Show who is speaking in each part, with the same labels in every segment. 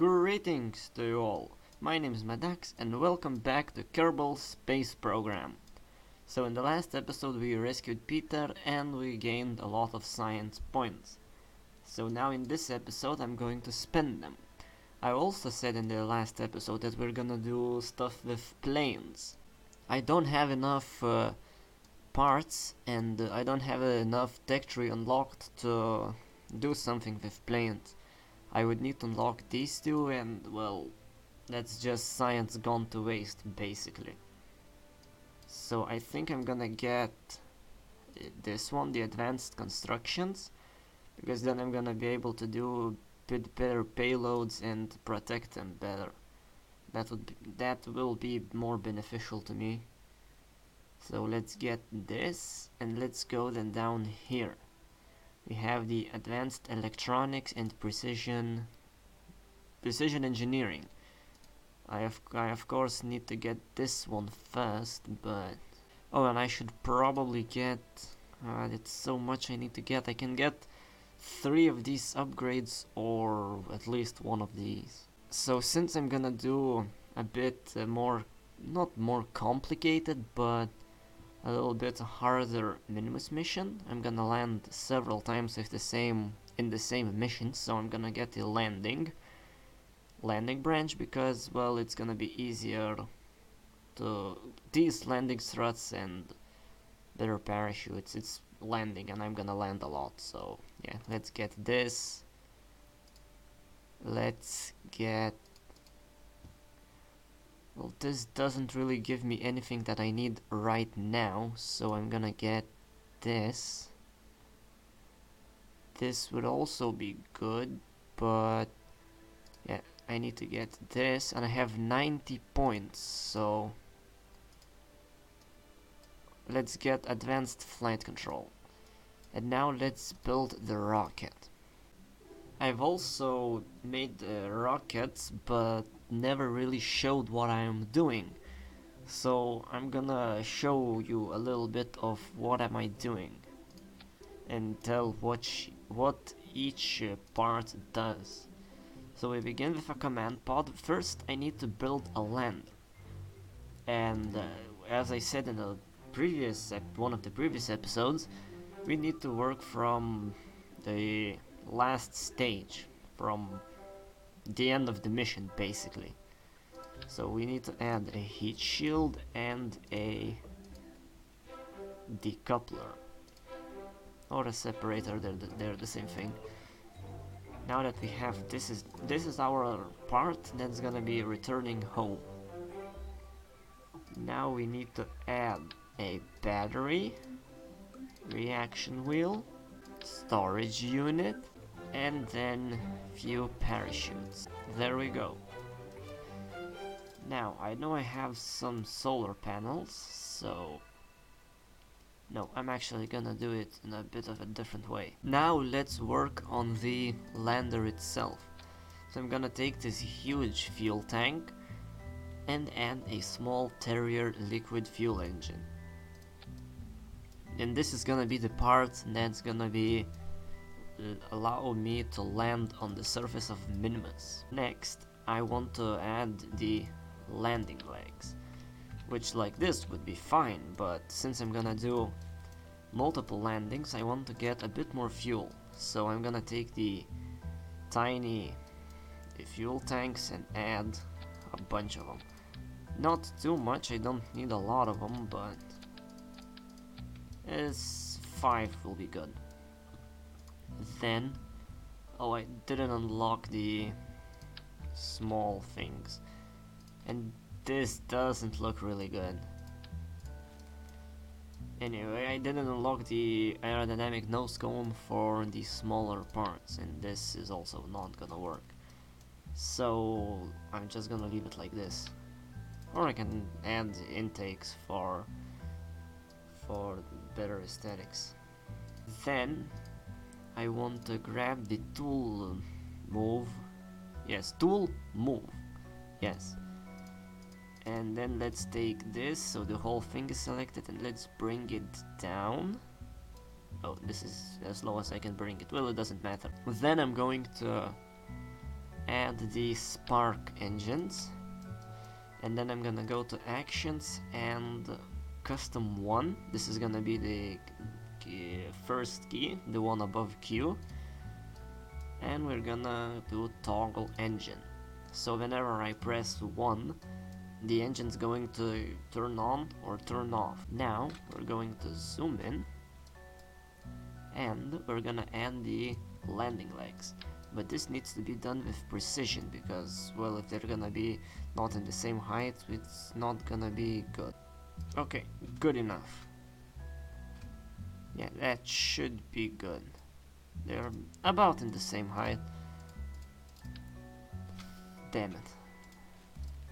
Speaker 1: Greetings to you all, my name is ModiaX and welcome back to Kerbal space program. So in the last episode we rescued Peter and we gained a lot of science points. So now in this episode I'm going to spend them. I also said in the last episode that we're gonna do stuff with planes. I don't have enough parts and I don't have enough tech tree unlocked to do something with planes. I would need to unlock these two and, well, that's just science gone to waste, basically. So I think I'm gonna get this one, the advanced constructions, because then I'm gonna be able to do a bit better payloads and protect them better. That will be more beneficial to me. So let's get this and let's go then down here. We have the advanced electronics and precision engineering. I of course need to get this one first, but oh, and I should probably get it's so much I need to get. I can get 3 of these upgrades or at least one of these. So since I'm gonna do a bit more, not more complicated, but a little bit harder Minmus mission, I'm gonna land several times with in the same mission, so I'm gonna get the landing branch because, well, it's gonna be easier to these landing struts and better parachutes. It's landing and I'm gonna land a lot, so yeah, let's get this. Let's get, well, this doesn't really give me anything that I need right now, so I'm gonna get this. This would also be good, but yeah, I need to get this, and I have 90 points, so let's get advanced flight control. And now let's build the rocket. I've also made rockets, but never really showed what I am doing. So I'm gonna show you a little bit of what am I doing and tell what each part does. So we begin with a command pod. First I need to build a lander, and as I said in the one of the previous episodes, we need to work from the last stage, from the end of the mission, basically. So we need to add a heat shield and a decoupler or a separator. They're the same thing. Now that we have this is our part that's gonna be returning home. Now we need to add a battery, reaction wheel, storage unit, and then few parachutes. There we go. Now I know I have some solar panels, so no, I'm actually gonna do it in a bit of a different way. Now let's work on the lander itself. So I'm gonna take this huge fuel tank and add a small Terrier liquid fuel engine. And this is gonna be the part that's gonna be allow me to land on the surface of Minmus. Next, I want to add the landing legs, which like this would be fine, but since I'm gonna do multiple landings, I want to get a bit more fuel. So I'm gonna take the tiny fuel tanks and add a bunch of them. Not too much, I don't need a lot of them, but 5 will be good. Then, oh, I didn't unlock the small things, and this doesn't look really good. Anyway, I didn't unlock the aerodynamic nose cone for the smaller parts, and this is also not gonna work. So I'm just gonna leave it like this, or I can add intakes for better aesthetics. Then I want to grab the tool move. Yes, tool move. Yes. And then let's take this, so the whole thing is selected, and let's bring it down. Oh, this is as low as I can bring it. Well, it doesn't matter. Then I'm going to add the spark engines, and then I'm gonna go to actions and custom 1. This is gonna be the first key, the one above Q, and we're gonna do toggle engine. So whenever I press 1, the engine's going to turn on or turn off. Now we're going to zoom in and we're gonna add the landing legs, but this needs to be done with precision because, well, if they're gonna be not in the same height, it's not gonna be good. Okay, good enough. Yeah, that should be good. They're about in the same height. Damn it.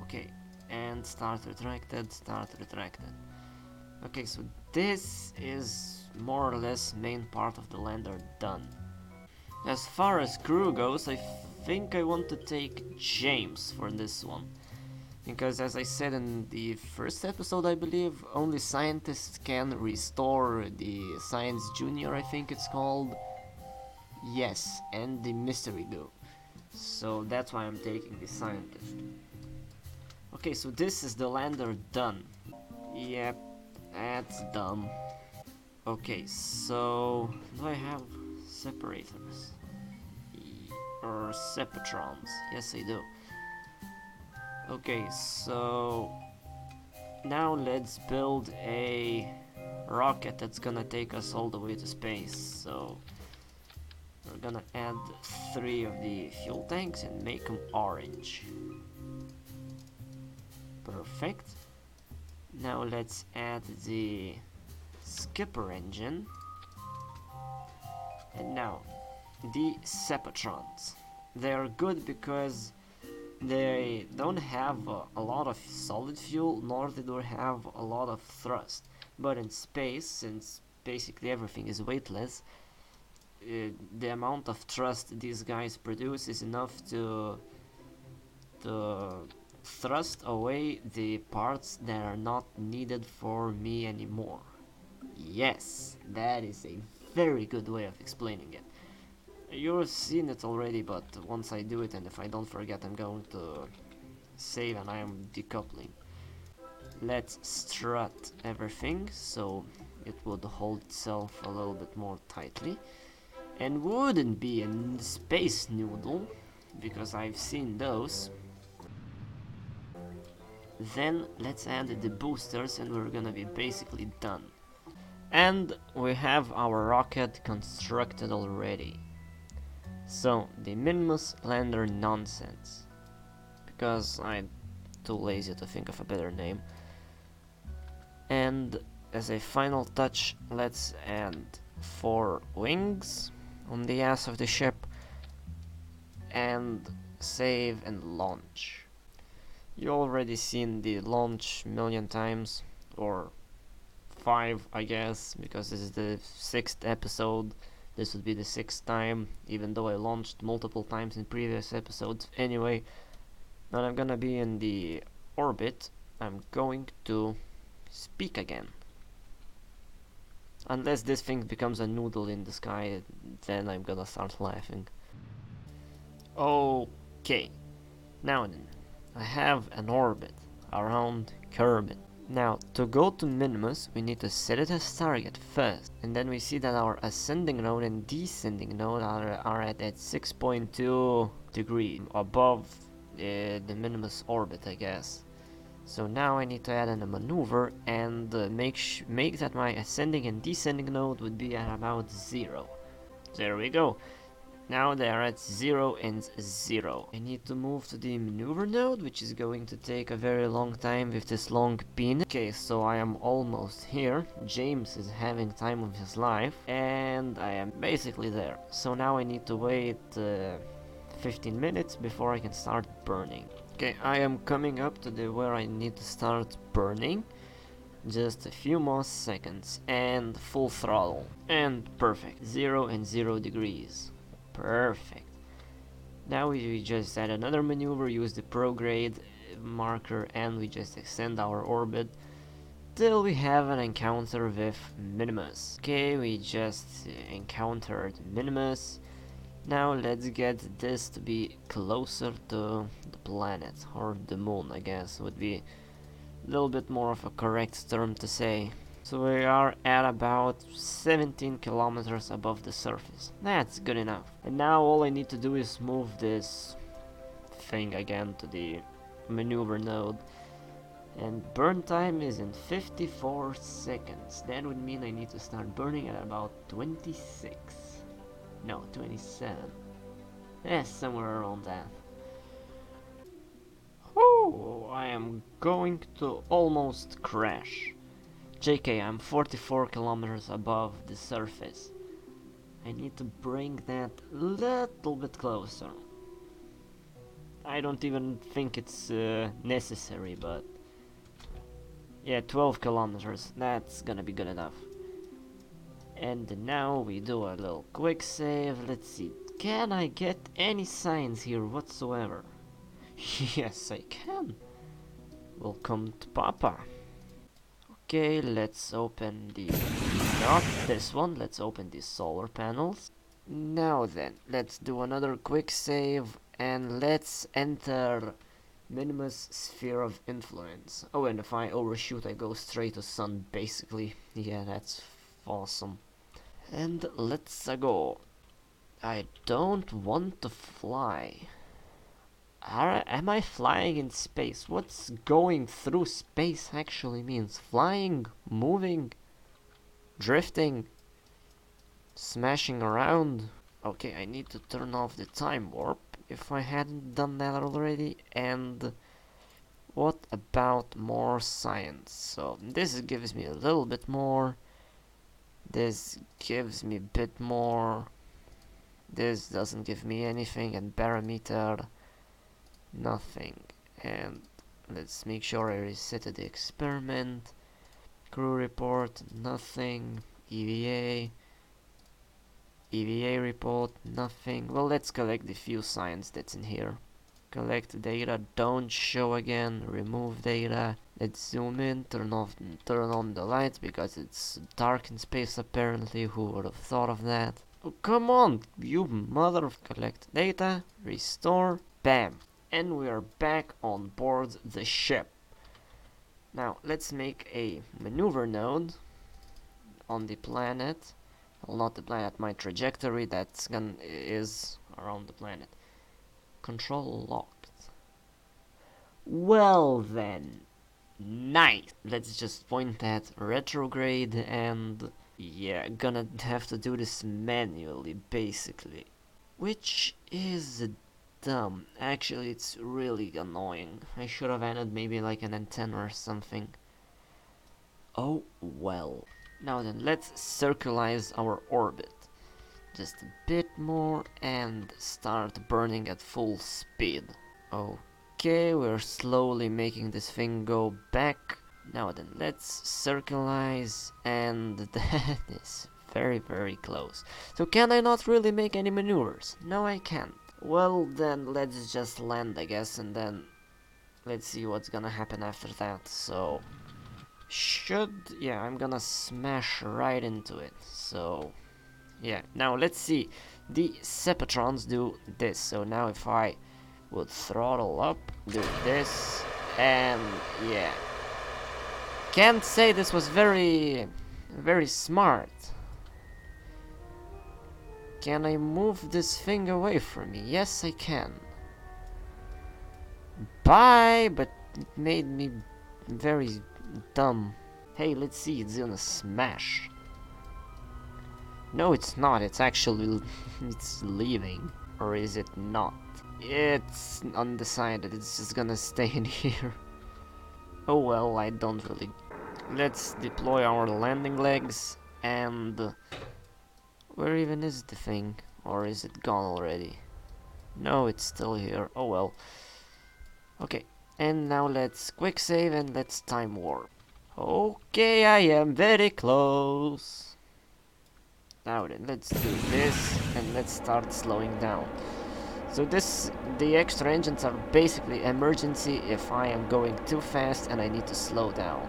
Speaker 1: Okay, and start retracted. Okay, so this is more or less main part of the lander done. As far as crew goes, I think I want to take James for this one. Because as I said in the first episode, I believe, only scientists can restore the Science Junior, I think it's called. Yes, and the mystery goo. So that's why I'm taking the scientist. Okay, so this is the lander done. Yep, that's dumb. Okay, so do I have separators? Or sepatrons? Yes, I do. Okay, so now let's build a rocket that's gonna take us all the way to space. So we're gonna add 3 of the fuel tanks and make them orange. Perfect. Now let's add the skipper engine. And now the sepatrons. They are good because they don't have a lot of solid fuel, nor they do have a lot of thrust. But in space, since basically everything is weightless, the amount of thrust these guys produce is enough to thrust away the parts that are not needed for me anymore. Yes, that is a very good way of explaining it. You've seen it already, but once I do it and if I don't forget, I'm going to save and I am decoupling. Let's strut everything so it would hold itself a little bit more tightly and wouldn't be a space noodle, because I've seen those. Then let's add the boosters and we're gonna be basically done. And we have our rocket constructed already. So, the Minmus lander nonsense, because I'm too lazy to think of a better name. And as a final touch, let's add 4 wings on the ass of the ship and save and launch. You already seen the launch million times, or 5 I guess, because this is the 6th episode. This would be the 6th time, even though I launched multiple times in previous episodes. Anyway, when I'm gonna be in the orbit, I'm going to speak again. Unless this thing becomes a noodle in the sky, then I'm gonna start laughing. Okay, now then, I have an orbit around Kerbal. Now, to go to Minmus, we need to set it as target first, and then we see that our ascending node and descending node are at 6.2 degrees above the Minmus orbit, I guess. So now I need to add in a maneuver and make that my ascending and descending node would be at about 0. There we go. Now they are at 0 and 0. I need to move to the maneuver node, which is going to take a very long time with this long pin. Okay, so I am almost here. James is having time of his life, and I am basically there. So now I need to wait 15 minutes before I can start burning. Okay, I am coming up to where I need to start burning. Just a few more seconds, and full throttle. And perfect. 0 and 0 degrees. Perfect. Now we just add another maneuver, use the prograde marker, and we just extend our orbit till we have an encounter with Minmus. Okay, we just encountered Minmus, Now let's get this to be closer to the planet, or the moon, I guess, would be a little bit more of a correct term to say. So we are at about 17 kilometers above the surface. That's good enough. And now all I need to do is move this thing again to the maneuver node. And burn time is in 54 seconds. That would mean I need to start burning at about 26. No, 27. Yeah, somewhere around that. Whew, I am going to almost crash. JK, I'm 44 kilometers above the surface. I need to bring that a little bit closer. I don't even think it's necessary, but yeah, 12 kilometers, that's gonna be good enough. And now we do a little quick save. Let's see, can I get any signs here whatsoever? Yes, I can. Welcome to Papa. Okay, let's open the... not this one, let's open the solar panels. Now then, let's do another quick save and let's enter Minmus sphere of influence. Oh, and if I overshoot I go straight to sun basically. Yeah, that's awesome. And let's go. I don't want to fly. Am I flying in space? What's going through space actually means? Flying? Moving? Drifting? Smashing around? Okay, I need to turn off the time warp if I hadn't done that already. And what about more science? So this gives me a little bit more. This gives me a bit more. This doesn't give me anything. And barometer, nothing. And let's make sure I resetted the experiment. Crew report, nothing. EVA report, nothing. Well, let's collect the few signs that's in here. Collect data, don't show again, remove data. Let's zoom in, turn on the lights because it's dark in space apparently. Who would have thought of that? Oh, come on, you mother of... Collect data, restore, bam. And we are back on board the ship. Now, let's make a maneuver node on the planet. Well, not the planet, my trajectory is around the planet. Control locked. Well then, nice. Let's just point at retrograde and yeah, gonna have to do this manually basically. Which is dumb. Actually, it's really annoying. I should have added maybe like an antenna or something. Oh well. Now then, let's circularize our orbit. Just a bit more and start burning at full speed. Okay, we're slowly making this thing go back. Now then, let's circularize, and that is very, very close. So can I not really make any maneuvers? No, I can't. Well then, let's just land, I guess, and then let's see what's gonna happen after that. So yeah, I'm gonna smash right into it. So yeah, now let's see. The Sepatrons do this. So now if I would throttle up, do this, and yeah. Can't say this was very smart. Can I move this thing away from me? Yes, I can. Bye, but it made me very dumb. Hey, let's see, it's gonna smash. No, it's not. It's actually... it's leaving. Or is it not? It's undecided. It's just gonna stay in here. Oh well, I don't really... Let's deploy our landing legs and... Where even is the thing? Or is it gone already? No, it's still here. Oh well. Okay, and now let's quick save and let's time warp. Okay, I am very close. Now then, let's do this and let's start slowing down. So the extra engines are basically emergency if I am going too fast and I need to slow down.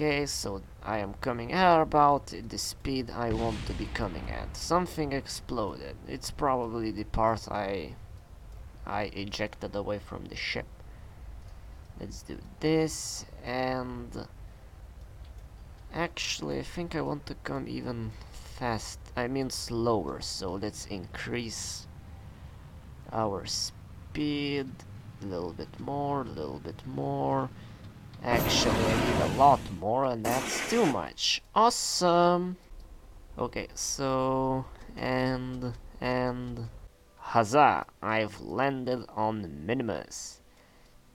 Speaker 1: Okay, so I am coming at about the speed I want to be coming at. Something exploded. It's probably the part I ejected away from the ship. Let's do this, and actually I think I want to come even slower, so let's increase our speed a little bit more, Actually, I need a lot more, and that's too much. Awesome! Okay, so, and huzzah! I've landed on Minmus.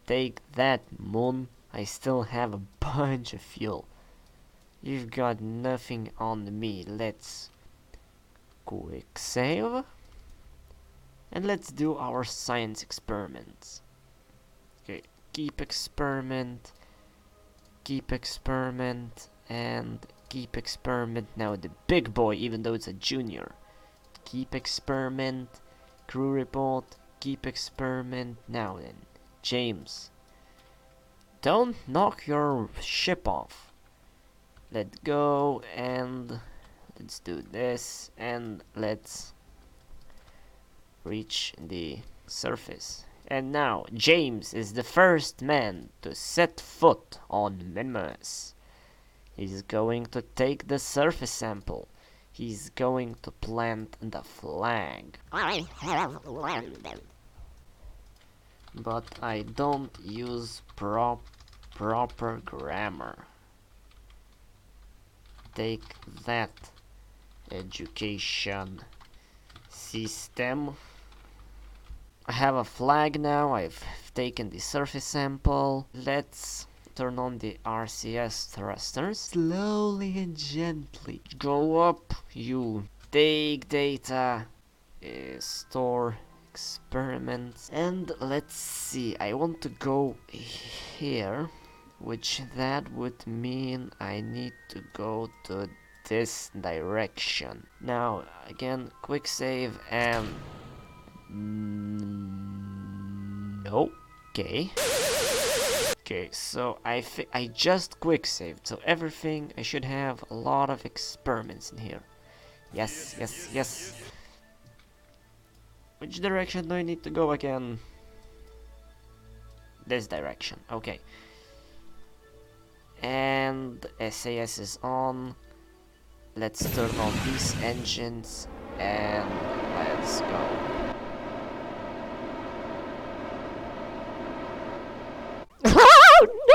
Speaker 1: Take that, Moon. I still have a bunch of fuel. You've got nothing on me. Let's quick save. And let's do our science experiments. Okay, keep experiment, and keep experiment. Now the big boy, even though it's a junior. Keep experiment, crew report, keep experiment. Now then, James, don't knock your ship off. Let go, and let's do this, and let's reach the surface. And now, James is the first man to set foot on Minmus. He's going to take the surface sample. He's going to plant the flag. I have landed. But I don't use proper grammar. Take that, education system. I have a flag now. I've taken the surface sample. Let's turn on the RCS thrusters. Slowly and gently. Go up. You take data. Store experiments. And let's see. I want to go here. Which that would mean I need to go to this direction. Now, again, quick save and... no. Okay. Okay, so I just quick saved, so everything, I should have a lot of experiments in here. Yes. Which direction do I need to go again? This direction, okay. And SAS is on. Let's turn on these engines and let's go. Oh no!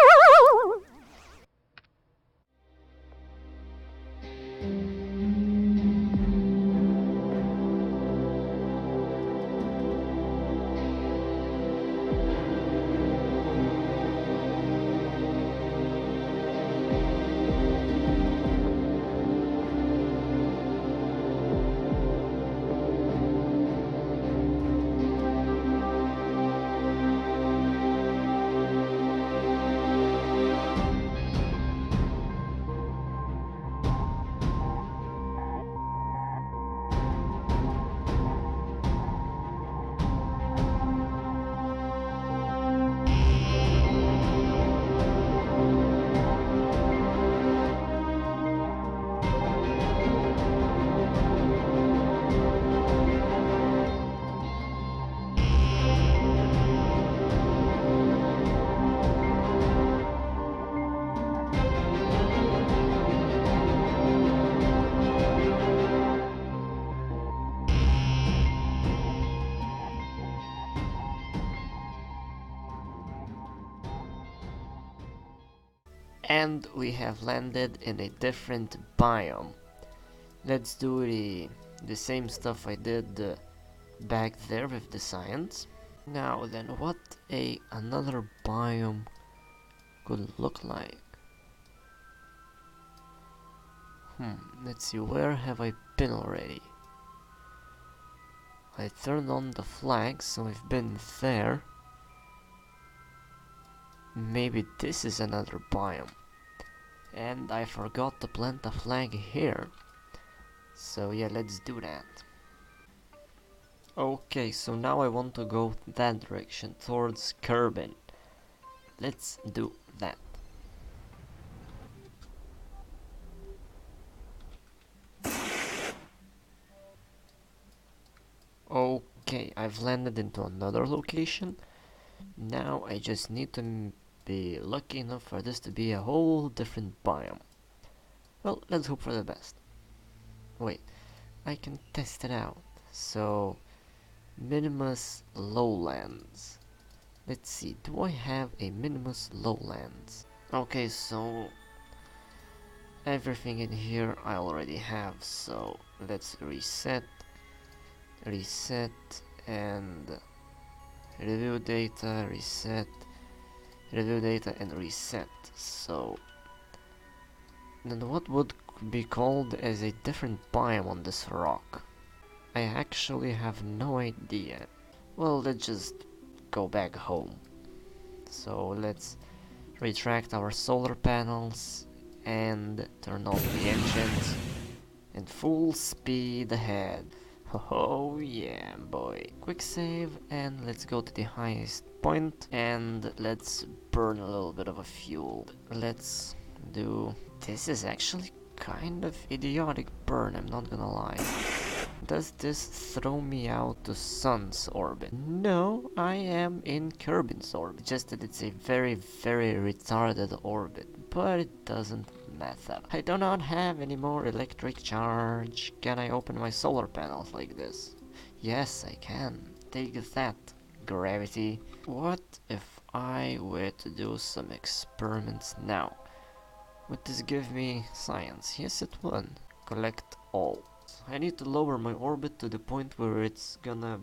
Speaker 1: And we have landed in a different biome. Let's do the same stuff I did back there with the science. Now then, what another biome could look like? Let's see, where have I been already? I turned on the flag, so I've been there. Maybe this is another biome. And I forgot to plant the flag here. So yeah, let's do that. Okay, so now I want to go that direction, towards Kerbal. Let's do that. Okay, I've landed into another location. Now I just need to be lucky enough for this to be a whole different biome. Well, let's hope for the best. Wait, I can test it out. So, Minmus Lowlands. Let's see, do I have a Minmus Lowlands? Okay, so everything in here I already have, so let's reset, and review data, reset, review data, and reset. So then what would be called as a different biome on this rock? I actually have no idea. Well, let's just go back home. So let's retract our solar panels and turn off the engines and full speed ahead. Oh yeah, boy. Quick save, and let's go to the highest point and let's burn a little bit of a fuel. Let's do... This is actually kind of idiotic burn, I'm not gonna lie. Does this throw me out to Sun's orbit? No, I am in Kerbin's orbit. Just that it's a very, very retarded orbit, but it doesn't matter. I do not have any more electric charge. Can I open my solar panels like this? Yes, I can. Take that, gravity. What if I were to do some experiments now? Would this give me science? Yes, it would. Collect all. I need to lower my orbit to the point where it's gonna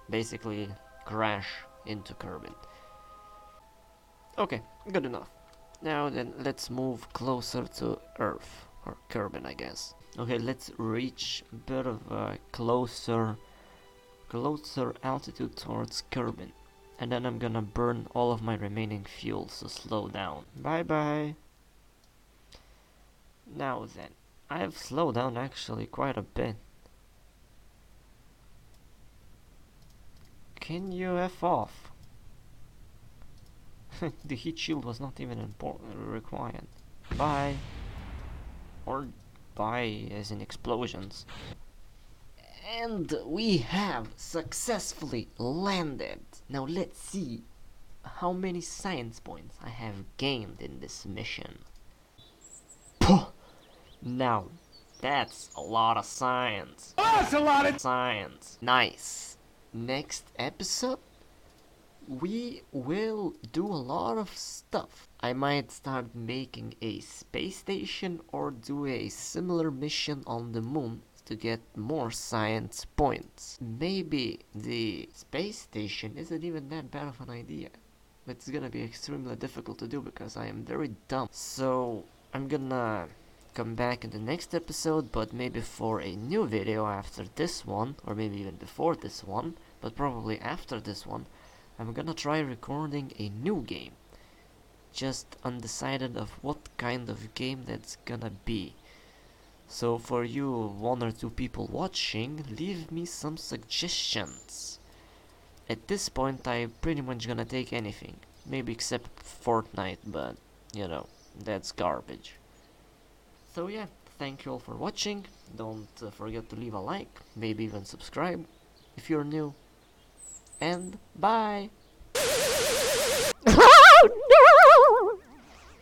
Speaker 1: basically crash into Kerbin. Okay, good enough. Now then, let's move closer to Earth, or Kerbin, I guess. Okay, let's reach a bit of a closer altitude towards Kerbin. And then I'm gonna burn all of my remaining fuel, so slow down. Bye bye. Now then, I have slowed down actually quite a bit. Can you F off? The heat shield was not even required. Bye. Or bye as in explosions. And we have successfully landed. Now let's see how many science points I have gained in this mission. Now, that's a lot of science. Oh, that's a lot of science. Nice. Next episode, we will do a lot of stuff. I might start making a space station or do a similar mission on the moon to get more science points. Maybe the space station isn't even that bad of an idea. But it's gonna be extremely difficult to do because I am very dumb. So, I'm gonna come back in the next episode, but maybe for a new video after this one, or maybe even before this one, but probably after this one, I'm gonna try recording a new game. Just undecided of what kind of game that's gonna be. So for you 1 or 2 people watching, leave me some suggestions. At this point I'm pretty much gonna take anything, maybe except Fortnite, but you know, that's garbage. So yeah, thank you all for watching. Don't forget to leave a like, maybe even subscribe if you're new. And bye!